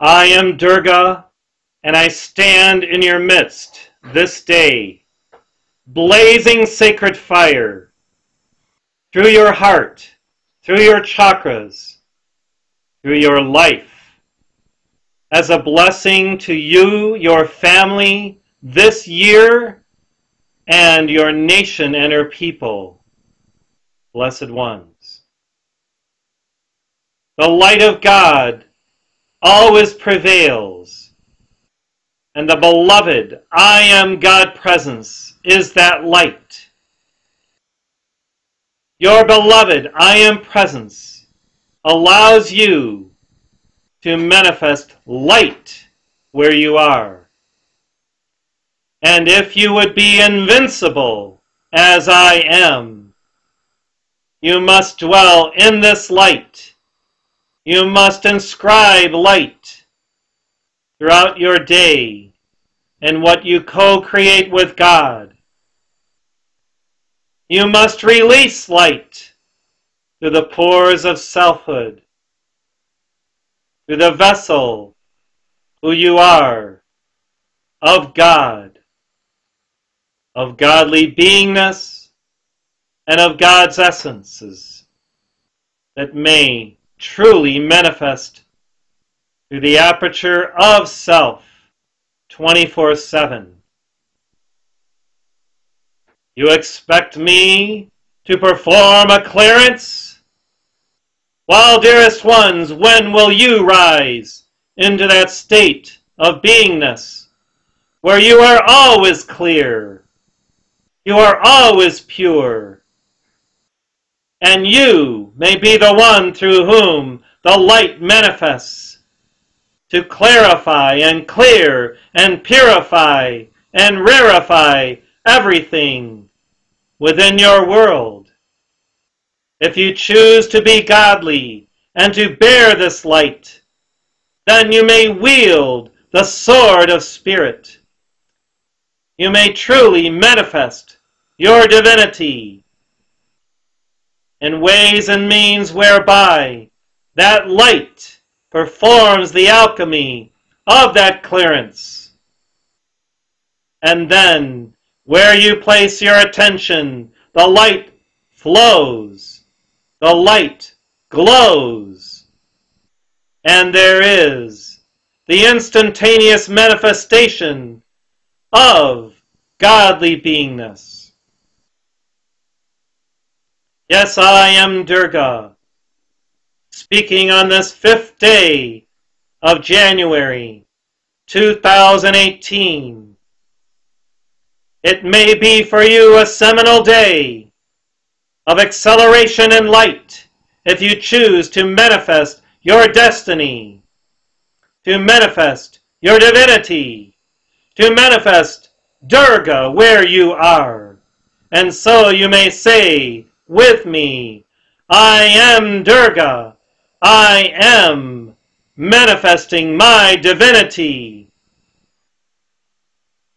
I am Durga, and I stand in your midst this day, blazing sacred fire through your heart, through your chakras, through your life, as a blessing to you, your family, this year, and your nation and her people, blessed ones. The light of God always prevails, and the beloved I am God presence is that light. Your beloved I am presence allows you to manifest light where you are. And if you would be invincible as I am, you must dwell in this light. You must inscribe light throughout your day and what you co-create with God. You must release light through the pores of selfhood, through the vessel who you are, of God, of godly beingness, and of God's essences that may truly manifest through the aperture of self 24/7. You expect me to perform a clearance? Well, dearest ones, when will you rise into that state of beingness where you are always clear, you are always pure, and you may be the one through whom the light manifests to clarify and clear and purify and rarefy everything within your world. If you choose to be godly and to bear this light, then you may wield the sword of spirit. You may truly manifest your divinity in ways and means whereby that light performs the alchemy of that clearance. And then, where you place your attention, the light flows, the light glows, and there is the instantaneous manifestation of godly beingness. Yes, I am Durga, speaking on this 5th day of January 2018. It may be for you a seminal day of acceleration and light if you choose to manifest your destiny, to manifest your divinity, to manifest Durga where you are. And so you may say with me, I am Durga. I am manifesting my divinity.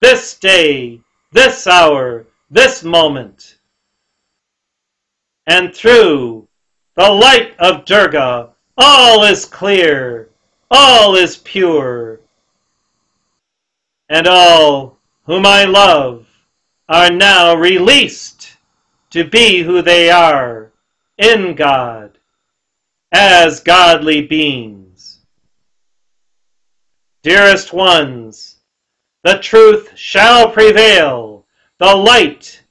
This day, this hour, this moment. And through the light of Durga, all is clear, all is pure, and all whom I love are now released to be who they are in God, as godly beings. Dearest ones, the truth shall prevail. The light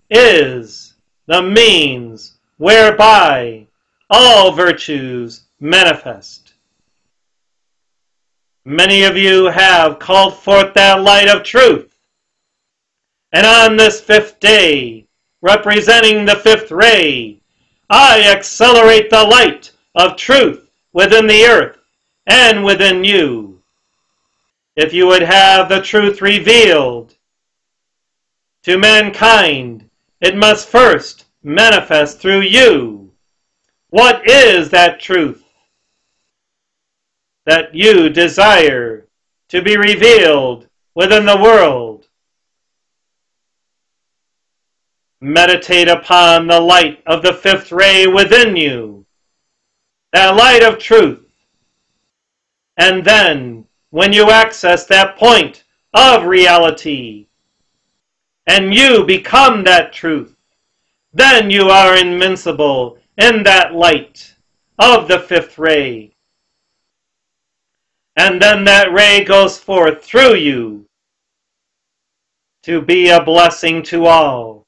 is the means whereby all virtues manifest. Many of you have called forth that light of truth, and on this 5th day, representing the 5th ray, I accelerate the light of truth within the earth and within you. If you would have the truth revealed to mankind, it must first manifest through you. What is that truth that you desire to be revealed within the world? Meditate upon the light of the 5th ray within you, that light of truth, And then, when you access that point of reality, and you become that truth, then you are invincible in that light of the fifth ray. And then that ray goes forth through you to be a blessing to all.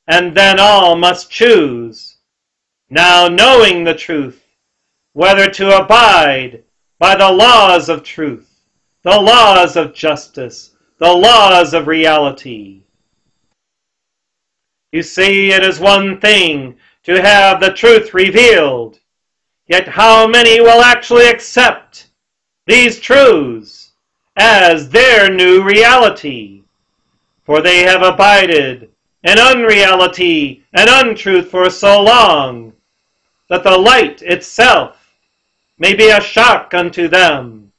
And then all must choose, now knowing the truth, whether to abide by the laws of truth, the laws of justice, the laws of reality. You see, it is one thing to have the truth revealed, yet how many will actually accept these truths as their new reality? For they have abided in unreality and untruth for so long that the light itself may be a shock unto them.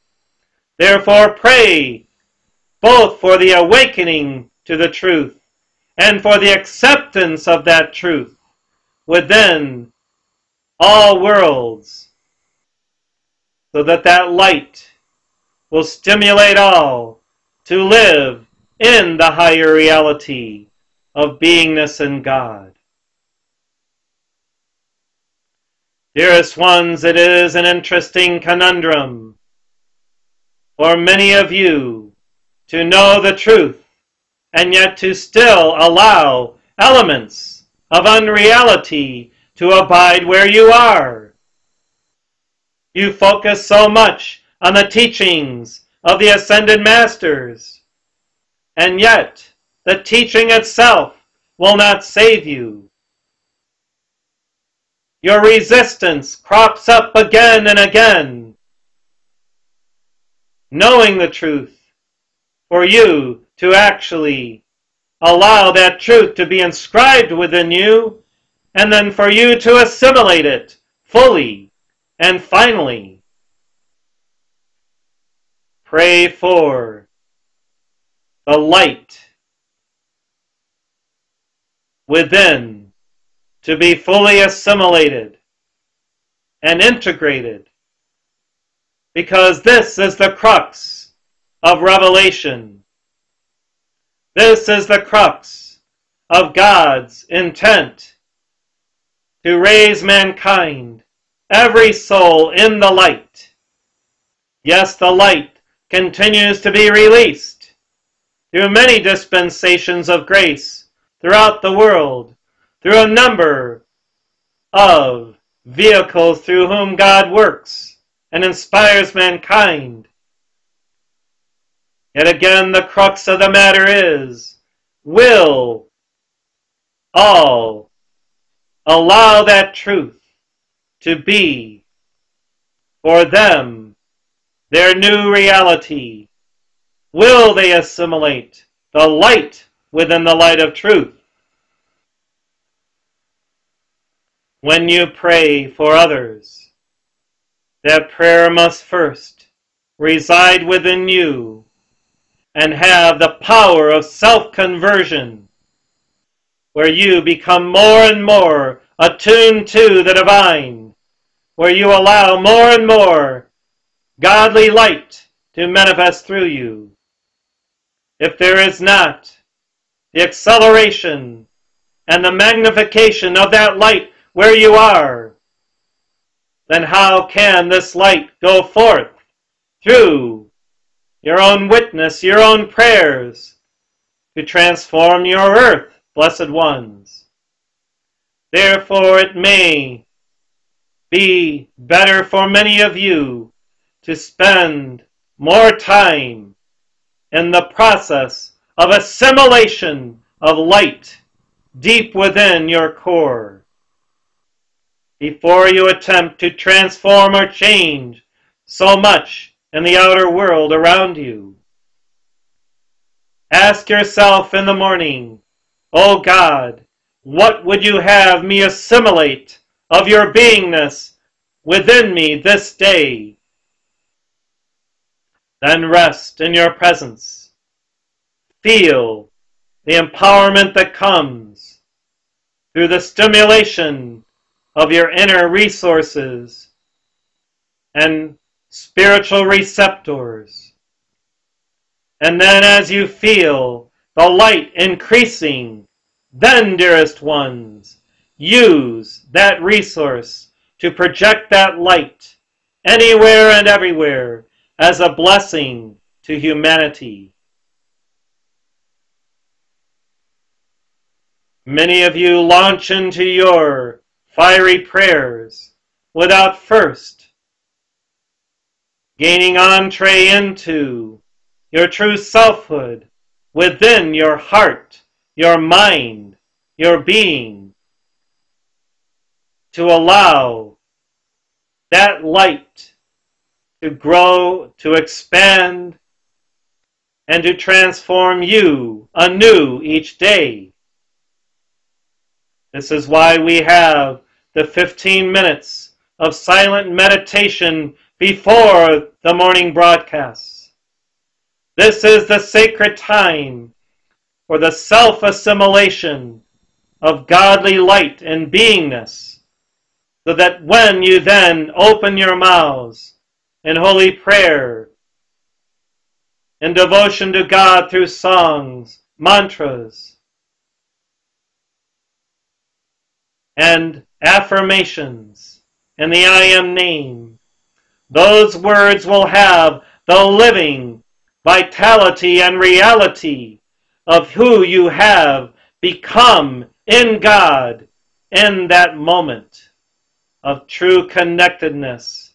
Therefore pray both for the awakening to the truth and for the acceptance of that truth within all worlds, so that that light will stimulate all to live in the higher reality of beingness in God. Dearest ones, it is an interesting conundrum for many of you to know the truth and yet to still allow elements of unreality to abide where you are. You focus so much on the teachings of the Ascended Masters, and yet the teaching itself will not save you. Your resistance crops up again and again, knowing the truth, for you to actually allow that truth to be inscribed within you, and then for you to assimilate it fully and finally. Pray for the light within to be fully assimilated and integrated, because this is the crux of revelation. This is the crux of God's intent to raise mankind, every soul in the light. Yes, the light continues to be released through many dispensations of grace throughout the world, through a number of vehicles through whom God works and inspires mankind. Yet again, the crux of the matter is, will all allow that truth to be for them their new reality? Will they assimilate the light within the light of truth? When you pray for others, that prayer must first reside within you and have the power of self-conversion, where you become more and more attuned to the divine, where you allow more and more godly light to manifest through you. If there is not the acceleration and the magnification of that light where you are, then how can this light go forth through your own witness, your own prayers, to transform your earth, blessed ones? Therefore it may be better for many of you to spend more time in the process of assimilation of light deep within your core, before you attempt to transform or change so much in the outer world around you. Ask yourself in the morning, O God, what would you have me assimilate of your beingness within me this day? Then rest in your presence. Feel the empowerment that comes through the stimulation of your inner resources and spiritual receptors. And then as you feel the light increasing, then, dearest ones, use that resource to project that light anywhere and everywhere as a blessing to humanity. Many of you launch into your fiery prayers without first gaining entree into your true selfhood within your heart, your mind, your being, to allow that light to grow, to expand, and to transform you anew each day. This is why we have the 15 minutes of silent meditation before the morning broadcasts. This is the sacred time for the self-assimilation of godly light and beingness, so that when you then open your mouths in holy prayer, in devotion to God through songs, mantras, and affirmations in the I Am name, those words will have the living vitality and reality of who you have become in God in that moment of true connectedness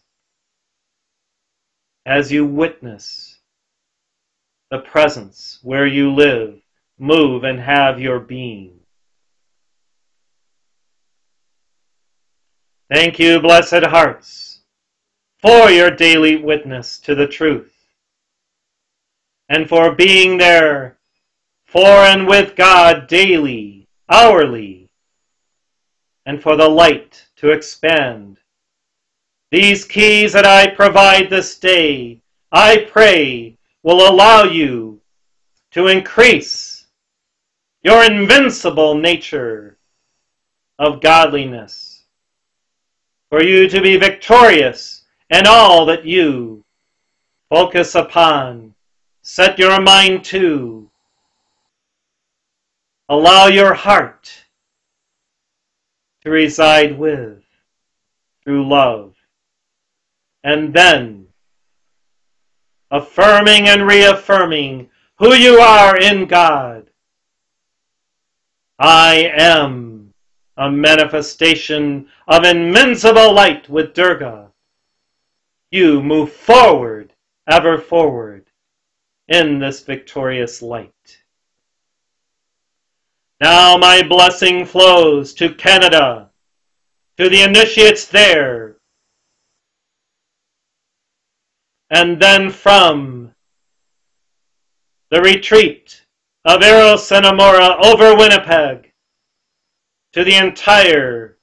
as you witness the presence where you live, move, and have your being. Thank you, blessed hearts, for your daily witness to the truth, and for being there for and with God daily, hourly, and for the light to expand. These keys that I provide this day, I pray, will allow you to increase your invincible nature of godliness, for you to be victorious in all that you focus upon, set your mind to, allow your heart to reside with through love, and then affirming and reaffirming who you are in God. I am a manifestation of invincible light with Durga. You move forward, ever forward, in this victorious light. Now my blessing flows to Canada, to the initiates there, and then from the retreat of Eros and Amora over Winnipeg to the entire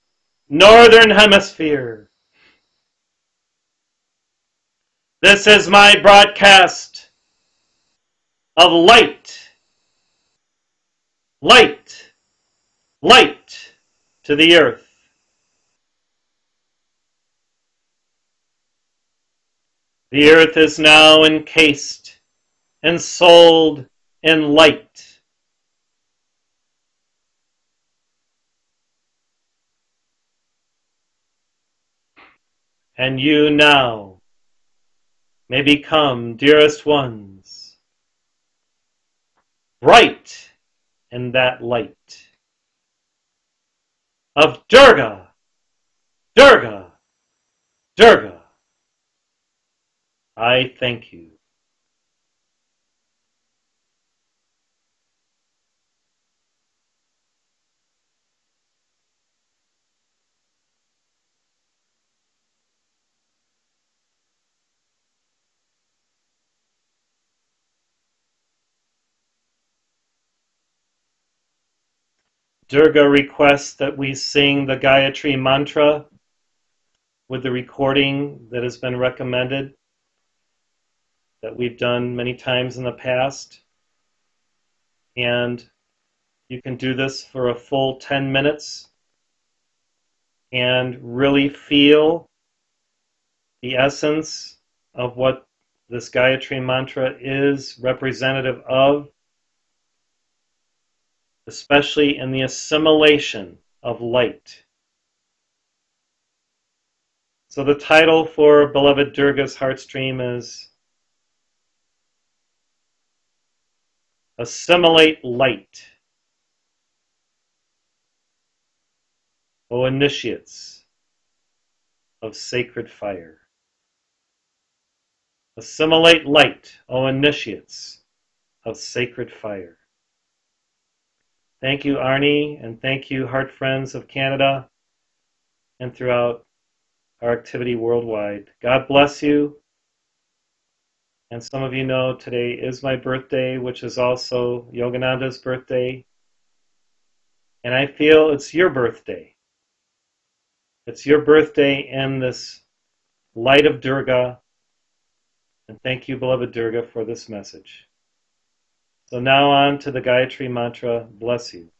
Northern Hemisphere. This is my broadcast of light, light, light to the earth. The earth is now encased and sold in light. And you now may become, dearest ones, bright in that light of Durga, Durga, Durga. I thank you. Durga requests that we sing the Gayatri Mantra with the recording that has been recommended, that we've done many times in the past. And you can do this for a full 10 minutes and really feel the essence of what this Gayatri mantra is representative of, especially in the assimilation of light. So the title for beloved Durga's Heartstream is Assimilate Light. O initiates of sacred fire. Assimilate light, O initiates of sacred fire. Thank you, Arnie, and thank you, Heart Friends of Canada and throughout our activity worldwide. God bless you. And some of you know today is my birthday, which is also Yogananda's birthday. And I feel it's your birthday. It's your birthday in this light of Durga. And thank you, beloved Durga, for this message. So now on to the Gayatri Mantra. Bless you.